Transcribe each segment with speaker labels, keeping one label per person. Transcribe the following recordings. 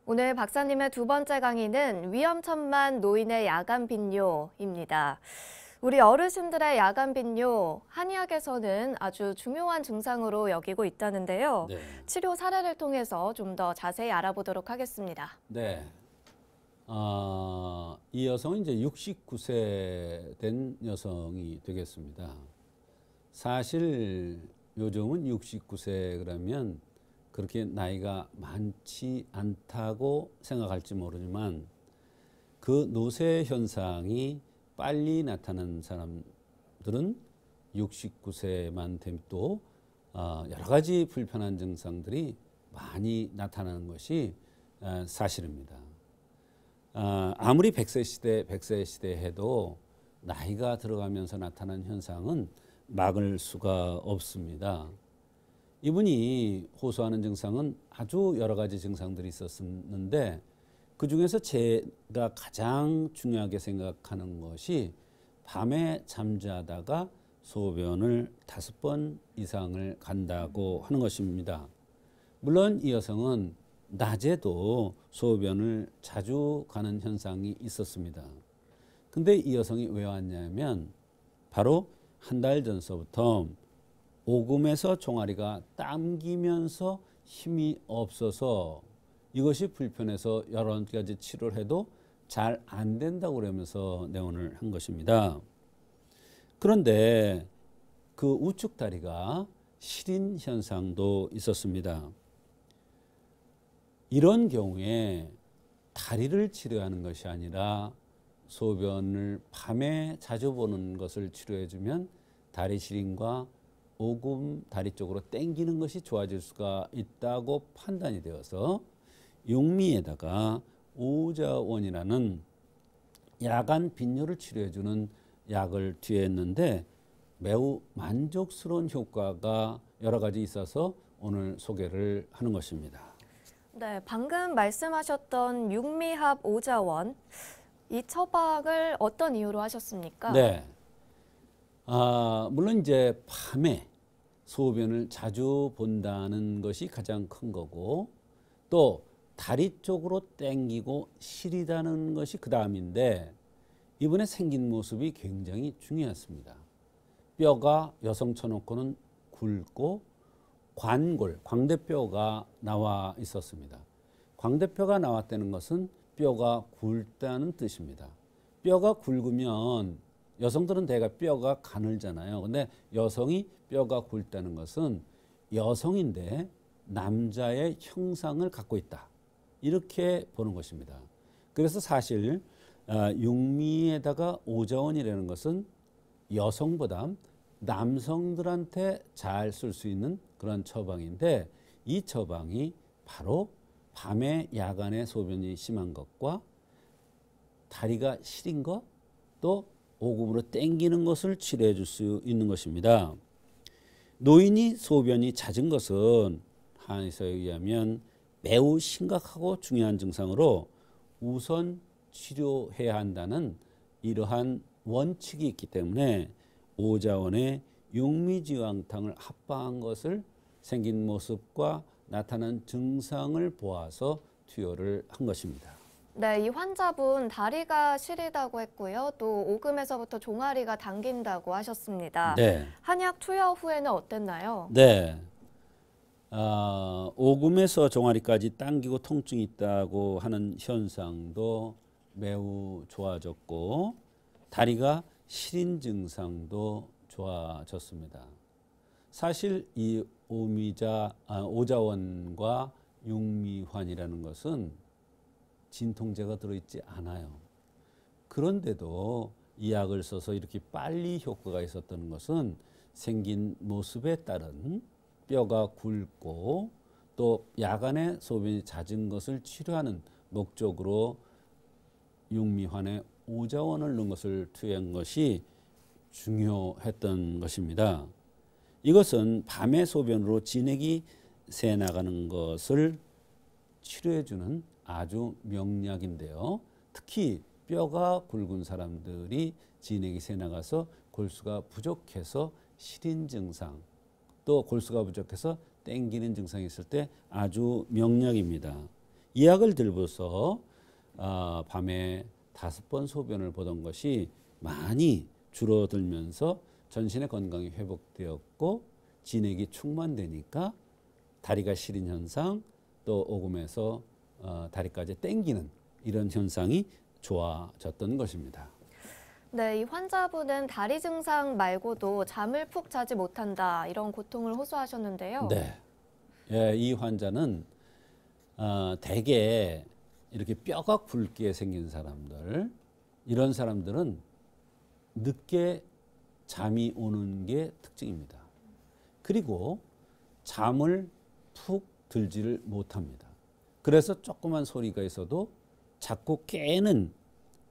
Speaker 1: 오늘 박사님의 두 번째 강의는 위험천만 노인의 야간 빈뇨입니다. 우리 어르신들의 야간 빈뇨, 한의학에서는 아주 중요한 증상으로 여기고 있다는데요.
Speaker 2: 네.
Speaker 1: 치료 사례를 통해서 좀 더 자세히 알아보도록 하겠습니다.
Speaker 2: 네. 이 여성은 이제 69세 된 여성이 되겠습니다. 사실 요즘은 69세 그러면 그렇게 나이가 많지 않다고 생각할지 모르지만 그 노쇠 현상이 빨리 나타나는 사람들은 69세만 되면 또 여러 가지 불편한 증상들이 많이 나타나는 것이 사실입니다. 아무리 100세 시대 해도 나이가 들어가면서 나타나는 현상은 막을 수가 없습니다. 이분이 호소하는 증상은 아주 여러 가지 증상들이 있었는데 그중에서 제가 가장 중요하게 생각하는 것이 밤에 잠자다가 소변을 5번 이상을 간다고 하는 것입니다. 물론 이 여성은 낮에도 소변을 자주 가는 현상이 있었습니다. 근데 이 여성이 왜 왔냐면 바로 한 달 전서부터 오금에서 종아리가 당기면서 힘이 없어서 이것이 불편해서 여러 가지 치료를 해도 잘 안 된다고 그러면서 내원을 한 것입니다. 그런데 그 우측 다리가 시린 현상도 있었습니다. 이런 경우에 다리를 치료하는 것이 아니라 소변을 밤에 자주 보는 것을 치료해주면 다리 시린과 오금 다리 쪽으로 당기는 것이 좋아질 수가 있다고 판단이 되어서 용미에다가 오자원이라는 야간 빈뇨를 치료해주는 약을 투여했는데 매우 만족스러운 효과가 여러 가지 있어서 오늘 소개를 하는 것입니다.
Speaker 1: 네, 방금 말씀하셨던 육미합 오자원, 이 처방을 어떤 이유로 하셨습니까?
Speaker 2: 네. 물론 이제 밤에 소변을 자주 본다는 것이 가장 큰 거고 또 다리 쪽으로 당기고 시리다는 것이 그 다음인데 이번에 생긴 모습이 굉장히 중요했습니다. 뼈가 여성 쳐놓고는 굵고 관골, 광대뼈가 나와 있었습니다. 광대뼈가 나왔다는 것은 뼈가 굵다는 뜻입니다. 뼈가 굵으면 여성들은 대개 뼈가 가늘잖아요. 근데 여성이 뼈가 굵다는 것은 여성인데 남자의 형상을 갖고 있다. 이렇게 보는 것입니다. 그래서 사실 육미에다가 오자원이라는 것은 여성보다 남성들한테 잘 쓸 수 있는 그런 처방인데 이 처방이 바로 밤에 야간에 소변이 심한 것과 다리가 시린 것 또 오금으로 당기는 것을 치료해 줄 수 있는 것입니다. 노인이 소변이 잦은 것은 한의사에 의하면 매우 심각하고 중요한 증상으로 우선 치료해야 한다는 이러한 원칙이 있기 때문에 오자원에 육미지왕탕을 합방한 것을 생긴 모습과 나타난 증상을 보아서 투여를 한 것입니다.
Speaker 1: 네, 이 환자분 다리가 시리다고 했고요. 또 오금에서부터 종아리가 당긴다고 하셨습니다.
Speaker 2: 네.
Speaker 1: 한약 투여 후에는 어땠나요?
Speaker 2: 네. 오금에서 종아리까지 당기고 통증이 있다고 하는 현상도 매우 좋아졌고 다리가 시린 증상도 좋아졌습니다. 사실 이 오자원과 육미환이라는 것은 진통제가 들어있지 않아요. 그런데도 이 약을 써서 이렇게 빨리 효과가 있었던 것은 생긴 모습에 따른 뼈가 굵고 또 야간에 소변이 잦은 것을 치료하는 목적으로 육미환에 오자원을 넣은 것을 투여한 것이 중요했던 것입니다. 이것은 밤의 소변으로 진액이 새 나가는 것을 치료해주는 아주 명약인데요. 특히 뼈가 굵은 사람들이 진액이 새 나가서 골수가 부족해서 시린 증상 또 골수가 부족해서 땡기는 증상이 있을 때 아주 명약입니다. 이 약을 들고서 밤에 5번 소변을 보던 것이 많이 줄어들면서 전신의 건강이 회복되었고 진액이 충만되니까 다리가 시린 현상, 또 오금에서 다리까지 당기는 이런 현상이 좋아졌던 것입니다.
Speaker 1: 네, 이 환자분은 다리 증상 말고도 잠을 푹 자지 못한다 이런 고통을 호소하셨는데요.
Speaker 2: 네, 예, 이 환자는 대개 이렇게 뼈가 굵게 생긴 사람들, 이런 사람들은 늦게 잠이 오는 게 특징입니다. 그리고 잠을 푹 들지를 못합니다. 그래서 조그만 소리가 있어도 자꾸 깨는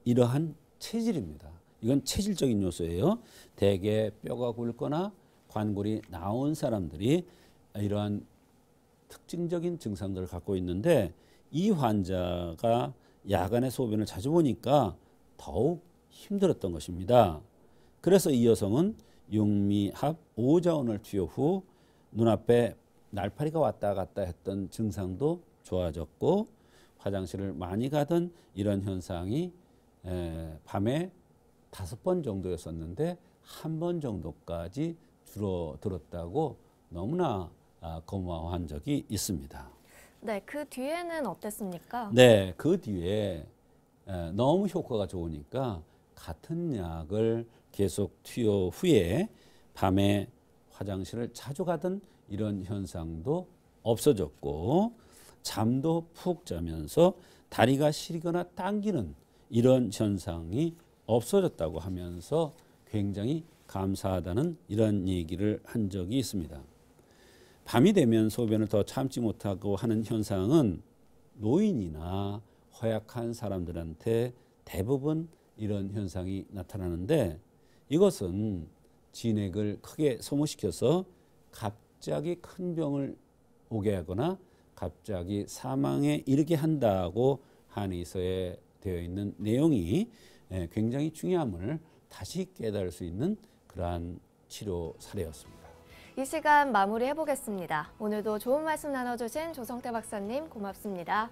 Speaker 2: 이러한 체질입니다. 이건 체질적인 요소예요. 대개 뼈가 굵거나 관골이 나온 사람들이 이러한 특징적인 증상들을 갖고 있는데 이 환자가 야간에 소변을 자주 보니까 더욱 힘들었던 것입니다. 그래서 이 여성은 육미합 5자원을 투여 후 눈앞에 날파리가 왔다 갔다 했던 증상도 좋아졌고 화장실을 많이 가던 이런 현상이 밤에 5번 정도였었는데 1번 정도까지 줄어들었다고 너무나 고마워한 적이 있습니다.
Speaker 1: 네, 그 뒤에는 어땠습니까?
Speaker 2: 네, 그 뒤에 너무 효과가 좋으니까 같은 약을 계속 투여 후에 밤에 화장실을 자주 가던 이런 현상도 없어졌고 잠도 푹 자면서 다리가 시리거나 당기는 이런 현상이 없어졌다고 하면서 굉장히 감사하다는 이런 얘기를 한 적이 있습니다. 밤이 되면 소변을 더 참지 못하고 하는 현상은 노인이나 허약한 사람들한테 대부분 이런 현상이 나타나는데 이것은 진액을 크게 소모시켜서 갑자기 큰 병을 오게 하거나 갑자기 사망에 이르게 한다고 한의서에 되어 있는 내용이 굉장히 중요함을 다시 깨달을 수 있는 그러한 치료 사례였습니다.
Speaker 1: 이 시간 마무리해 보겠습니다. 오늘도 좋은 말씀 나눠주신 조성태 박사님 고맙습니다.